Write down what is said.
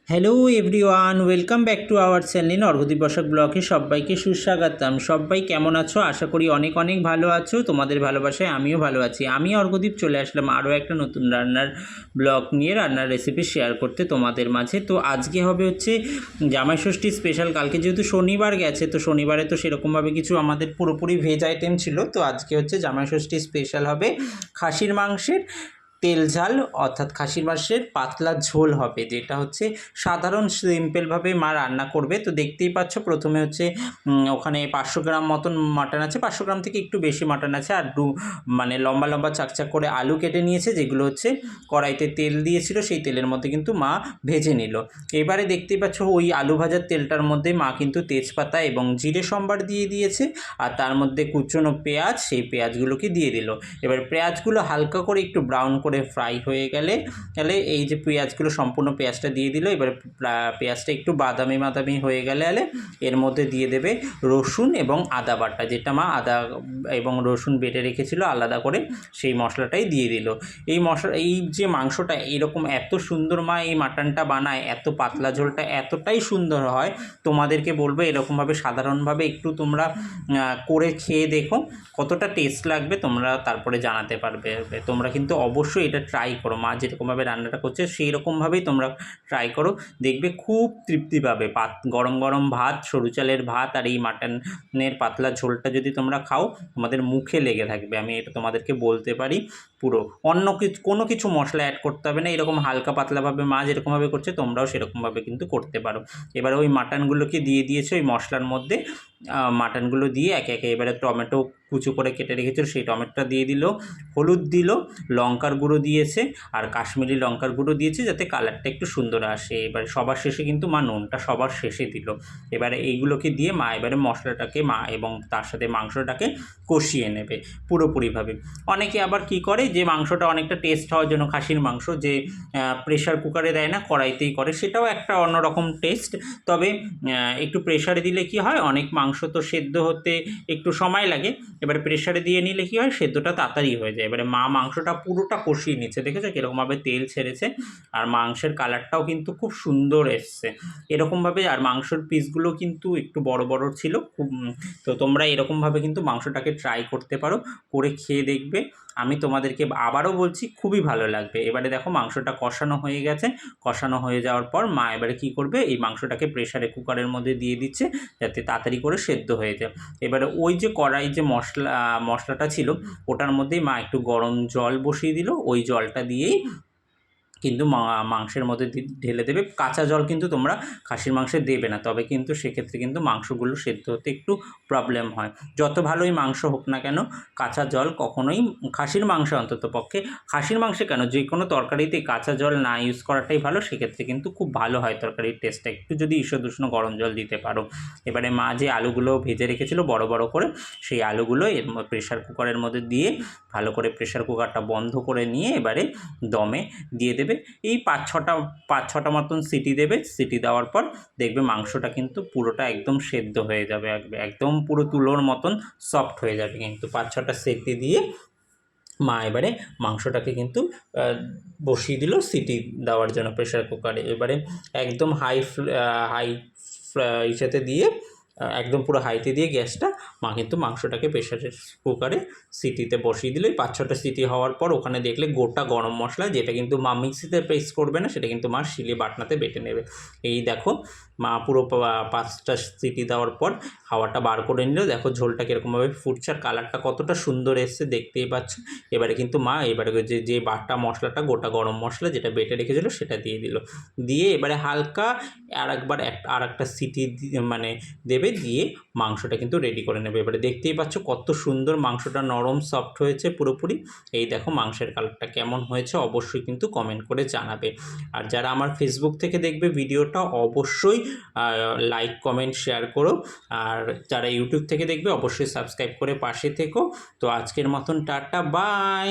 Hello everyone, welcome back to our channel Arghadeep Basak ব্লগে সবাইকে সুস্বাগতম। সবাই কেমন আছো? আশা করি অনেক অনেক ভালো আছো। তোমাদের ভালোবাসায় আমিও ভালো আছি। আমি অর্ঘদীপ চলে আসলাম আরও একটা নতুন রান্নার ব্লগ নিয়ে, রান্নার রেসিপি শেয়ার করতে তোমাদের মাঝে। তো আজকে হবে হচ্ছে জামাই ষষ্ঠী স্পেশাল। কালকে যেহেতু শনিবার গেছে, তো শনিবারে তো সেরকমভাবে কিছু আমাদের পুরোপুরি ভেজ আইটেম ছিল। তো আজকে হচ্ছে জামাই ষষ্ঠী স্পেশাল হবে খাসির মাংসের তেল ঝাল, অর্থাৎ খাসির মাংসের পাতলা ঝোল হবে, যেটা হচ্ছে সাধারণ সিম্পলভাবে মা রান্না করবে। তো দেখতেই পাচ্ছ, প্রথমে হচ্ছে ওখানে 500 গ্রাম মতন মাটন আছে, 500 গ্রাম থেকে একটু বেশি মাটন আছে, আর মানে লম্বা লম্বা চাকচাক করে আলু কেটে নিয়েছে, যেগুলো হচ্ছে কড়াইতে তেল দিয়েছিল, সেই তেলের মধ্যে কিন্তু মা ভেজে নিল। এবারে দেখতেই পাচ্ছ ওই আলু ভাজার তেলটার মধ্যে মা কিন্তু তেজপাতা এবং জিরে সম্বার দিয়ে দিয়েছে, আর তার মধ্যে কুচনো পেঁয়াজ, সেই পেঁয়াজগুলোকে দিয়ে দিল। এবার পেঁয়াজগুলো হালকা করে একটু ব্রাউন করে ফ্রাই হয়ে গেলে এই যে পেঁয়াজগুলো, সম্পূর্ণ পেঁয়াজটা দিয়ে দিল। এবার পেঁয়াজটা একটু বাদামি বাদামি হয়ে গেলে এর মধ্যে দিয়ে দেবে রসুন এবং আদা বাটা, যেটা মা আদা এবং রসুন বেটে রেখেছিল আলাদা করে, সেই মশলাটাই দিয়ে দিল। এই যে মাংসটা এরকম এত সুন্দর মা এই মাটনটা বানায়, এত পাতলা ঝোলটা এতটাই সুন্দর হয়, তোমাদেরকে বলবো এরকমভাবে সাধারণভাবে একটু তোমরা করে খেয়ে দেখো কতটা টেস্ট লাগবে, তোমরা তারপরে জানাতে পারবে। তোমরা কিন্তু অবশ্যই এটা ট্রাই করো, মা যেরকমভাবে রান্নাটা করছে সেই রকমভাবেই তোমরা ট্রাই করো, দেখবে খুব তৃপ্তি পাবে। গরম গরম ভাত, সরু চালের ভাত আর এই মাটনের পাতলা ঝোলটা যদি তোমরা খাও, তোমাদের মুখে লেগে থাকবে, আমি এটা তোমাদেরকে বলতে পারি। পুরো অন্য কোনো কিছু মশলা অ্যাড করতে হবে না, এরকম হালকা পাতলাভাবে মা যেরকমভাবে করছে তোমরাও সেরকমভাবে কিন্তু করতে পারো। এবার ওই মাটনগুলোকে দিয়ে দিয়েছে ওই মশলার মধ্যে, মাটনগুলো দিয়ে একে একে এবারে টমেটো কুচো করে কেটে রেখেছিল সেই টমেটোটা দিয়ে দিল, হলুদ দিল, লঙ্কার গুঁড়ো দিয়েছে, আর কাশ্মীরি লঙ্কার গুঁড়ো দিয়েছে যাতে কালারটা একটু সুন্দর আসে। এবার সবার শেষে কিন্তু মা নুনটা সবার শেষে দিল। এবারে এইগুলোকে দিয়ে মা এবারে মশলাটাকে মা এবং তার সাথে মাংসটাকে কষিয়ে নেবে পুরোপুরিভাবে। অনেকে আবার কি করে, যে মাংসটা অনেকটা টেস্ট হওয়ার জন্য খাসির মাংস যে প্রেশার কুকারে দেয় না, কড়াইতেই করে, সেটাও একটা অন্যরকম টেস্ট। তবে একটু প্রেশারে দিলে কি হয়, অনেক মাংস তো সেদ্ধ হতে একটু সময় লাগে, এবারে প্রেশারে দিয়ে নিলে কি হয়, সেদ্ধটা তাড়াতাড়ি হয়ে যায়। এবারে মা মাংসটা পুরোটা কষিয়ে নিচ্ছে, দেখেছো কীরকমভাবে তেল ছেড়েছে, আর মাংসের কালারটাও কিন্তু খুব সুন্দর এসছে এরকমভাবে। আর মাংসের পিসগুলো কিন্তু একটু বড় বড় ছিল খুব। তো তোমরা এরকমভাবে কিন্তু মাংসটাকে ট্রাই করতে পারো, করে খেয়ে দেখবে। আমি তোমাদেরকে আবারও বলছি, খুবই ভালো লাগবে। এবারে দেখো মাংসটা কষানো হয়ে গেছে, কষানো হয়ে যাওয়ার পর মা এবারে কী করবে, এই মাংসটাকে প্রেশারে কুকারের মধ্যে দিয়ে দিচ্ছে যাতে তাড়াতাড়ি করে সেদ্ধ হয়ে যায়। এবারে ওই যে কড়াই যে মশলাটা ছিল, ওটার মধ্যেই মা একটু গরম জল বসিয়ে দিল, ওই জলটা দিয়েই কিন্তু মাংসের মধ্যে ঢেলে দেবে। কাঁচা জল কিন্তু তোমরা খাসির মাংসে দেবে না, তবে কিন্তু সেক্ষেত্রে কিন্তু মাংসগুলো সেদ্ধ হতে একটু প্রবলেম হয়। যত ভালোই মাংস হোক না কেন, কাঁচা জল কখনোই, খাসির মাংসে অন্তত পক্ষে, খাসির মাংসে কেন, যে কোনো তরকারিতে কাঁচা জল না ইউজ করাটাই ভালো, সেক্ষেত্রে কিন্তু খুব ভালো হয় তরকারির টেস্টটা, একটু যদি ঈষৎ উষ্ণ গরম জল দিতে পারো। এবারে মা যে আলুগুলো ভেজে রেখেছিল বড় বড় করে, সেই আলুগুলো এর প্রেশার কুকারের মধ্যে দিয়ে ভালো করে প্রেশার কুকারটা বন্ধ করে নিয়ে এবারে দমে দিয়ে দেবে। এই 5-6টা মতন সিটি দেবে। সিটি দেওয়ার পর দেখবে মাংসটা কিন্তু পুরোটা একদম সেদ্ধ হয়ে যাবে, একদম পুরো তুলোর মতন সফট হয়ে যাবে। কিন্তু 5-6টা সিটি দিয়ে মা এবারে মাংসটাকে কিন্তু বসিয়ে দিল সিটি দেওয়ার জন্য প্রেশার কুকারে। এবারে একদম হাই ইসেতে দিয়ে, একদম পুরো হাইতে দিয়ে গ্যাসটা মা কিন্তু মাংসটাকে প্রেশারের কুকারে সিটিতে বসিয়ে দিল। 5-6টা সিটি হওয়ার পর ওখানে দেখলে গোটা গরম মশলা, যেটা কিন্তু মা মিক্সিতে পেস্ট করবে না, সেটা কিন্তু মা শিলে বাটনাতে বেটে নেবে। এই দেখো মা পুরো 5টা সিটি দেওয়ার পর হাওয়াটা বার করে নিল, দেখো ঝোলটা কীরকমভাবে ফুটছে আর কালারটা কতটা সুন্দর এসছে দেখতেই পাচ্ছ। এবারে কিন্তু মা এবারে যে বাটা মশলাটা, গোটা গরম মশলা যেটা বেটে রেখেছিলো সেটা দিয়ে দিল, দিয়ে এবারে হালকা আর একটা সিটি মানে দেবে, দিয়ে মাংসটা কিন্তু রেডি করে নেবে। এবারে দেখতেই পাচ্ছ কত সুন্দর মাংসটা নরম সফট হয়েছে পুরোপুরি। এই দেখো মাংসের কালারটা কেমন হয়েছে অবশ্যই কিন্তু কমেন্ট করে জানাবে। আর যারা আমার ফেসবুক থেকে দেখবে ভিডিওটা, অবশ্যই লাইক কমেন্ট শেয়ার করো, আর যারা ইউটিউব থেকে দেখবে অবশ্যই সাবস্ক্রাইব করে পাশে থেকো। তো আজকের মতন টাটা, বাই।